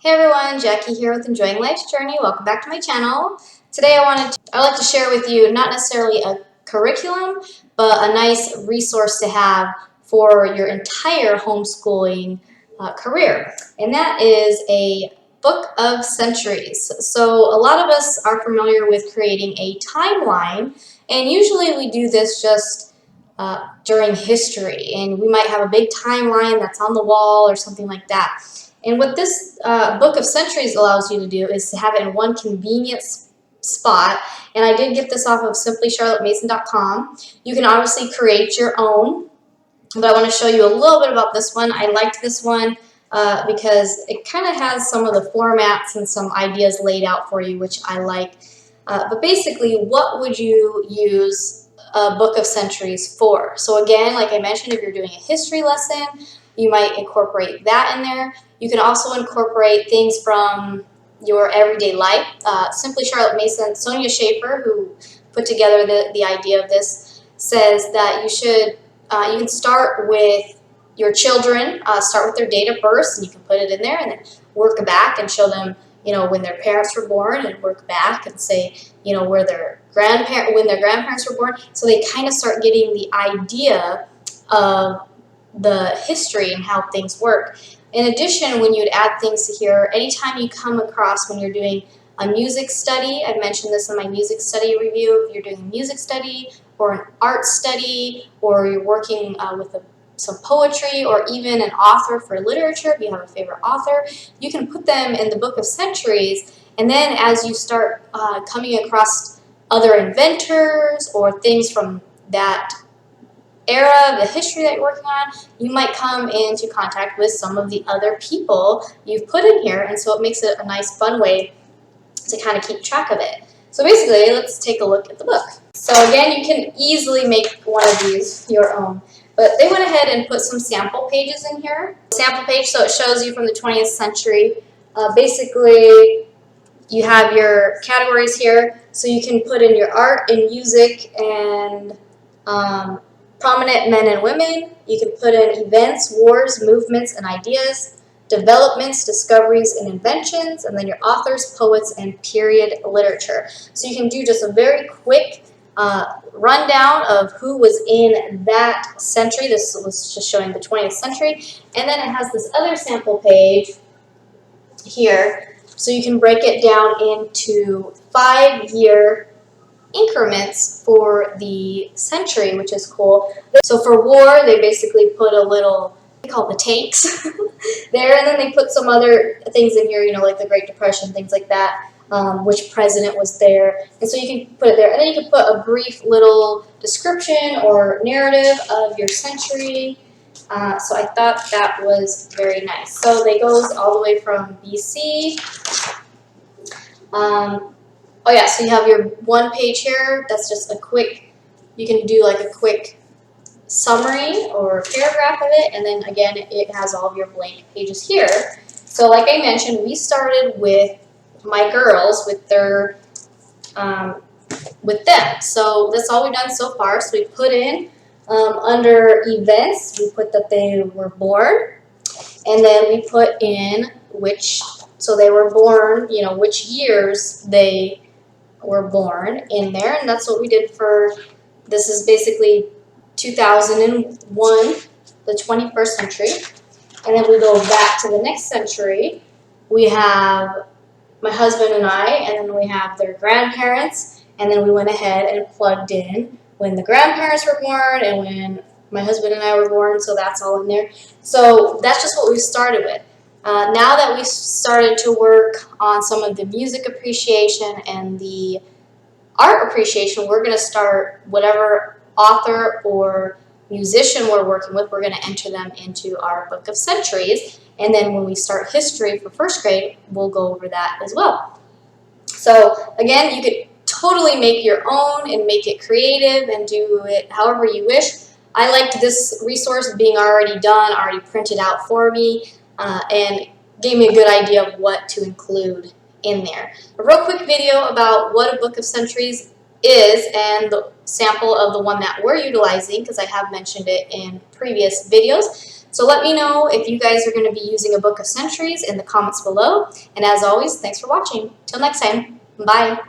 Hey everyone, Jackie here with Enjoying Life's Journey. Welcome back to my channel. Today I'd like to share with you not necessarily a curriculum, but a nice resource to have for your entire homeschooling career. And that is a book of centuries. So a lot of us are familiar with creating a timeline, and usually we do this just during history, and we might have a big timeline that's on the wall or something like that. And what this book of centuries allows you to do is to have it in one convenient spot. And I did get this off of simplycharlottemason.com. You can obviously create your own, but I want to show you a little bit about this one. I liked this one because it kind of has some of the formats and some ideas laid out for you, which I like. But basically, what would you use a book of centuries for? So again, like I mentioned, if you're doing a history lesson, you might incorporate that in there. You can also incorporate things from your everyday life. Simply Charlotte Mason, Sonia Schaefer, who put together the idea of this, says that you can start with your children, start with their date of birth, and you can put it in there, and then work back and show them, when their parents were born, and work back and say, when their grandparents were born. So they kind of start getting the idea of the history and how things work. In addition, when you'd add things to here, anytime you come across when you're doing a music study, I've mentioned this in my music study review, if you're doing a music study or an art study, or you're working with some poetry, or even an author for literature, if you have a favorite author, you can put them in the book of centuries. And then as you start coming across other inventors or things from that era, the history that you're working on, you might come into contact with some of the other people you've put in here, and so it makes it a nice fun way to kind of keep track of it. So basically, let's take a look at the book. So again, you can easily make one of these your own, but they went ahead and put some sample pages in here. Sample page, so it shows you from the 20th century. Basically, you have your categories here, so you can put in your art and music and prominent men and women. You can put in events, wars, movements, and ideas, developments, discoveries, and inventions, and then your authors, poets, and period literature. So you can do just a very quick rundown of who was in that century. This was just showing the 20th century. And then it has this other sample page here, so you can break it down into 5-year increments for the century, which is cool. So for war, they basically put a little, they call it the tanks there, and then they put some other things in here, like the Great Depression, things like that, which president was there, and so you can put it there. And then you can put a brief little description or narrative of your century. So I thought that was very nice. So they goes all the way from BC. Oh yeah, so you have your one page here. That's just a quick, you can do like a quick summary or paragraph of it, and then again, it has all of your blank pages here. So like I mentioned, we started with my girls with their, with them. So that's all we've done so far. So we put in, under events, we put that they were born, and then we put in so they were born, which years they were born in there, and that's what we did for, this is basically 2001, the 21st century, and then we go back to the next century. We have my husband and I, and then we have their grandparents, and then we went ahead and plugged in when the grandparents were born and when my husband and I were born, so that's all in there. So that's just what we started with. Now that we started to work on some of the music appreciation and the art appreciation, we're going to start whatever author or musician we're working with, we're going to enter them into our book of centuries. And then when we start history for first grade, we'll go over that as well. So again, you could totally make your own and make it creative and do it however you wish. I liked this resource being already done, already printed out for me, and gave me a good idea of what to include in there. A real quick video about what a book of centuries is and the sample of the one that we're utilizing, because I have mentioned it in previous videos. So let me know if you guys are going to be using a book of centuries in the comments below. And as always, thanks for watching. Till next time, bye.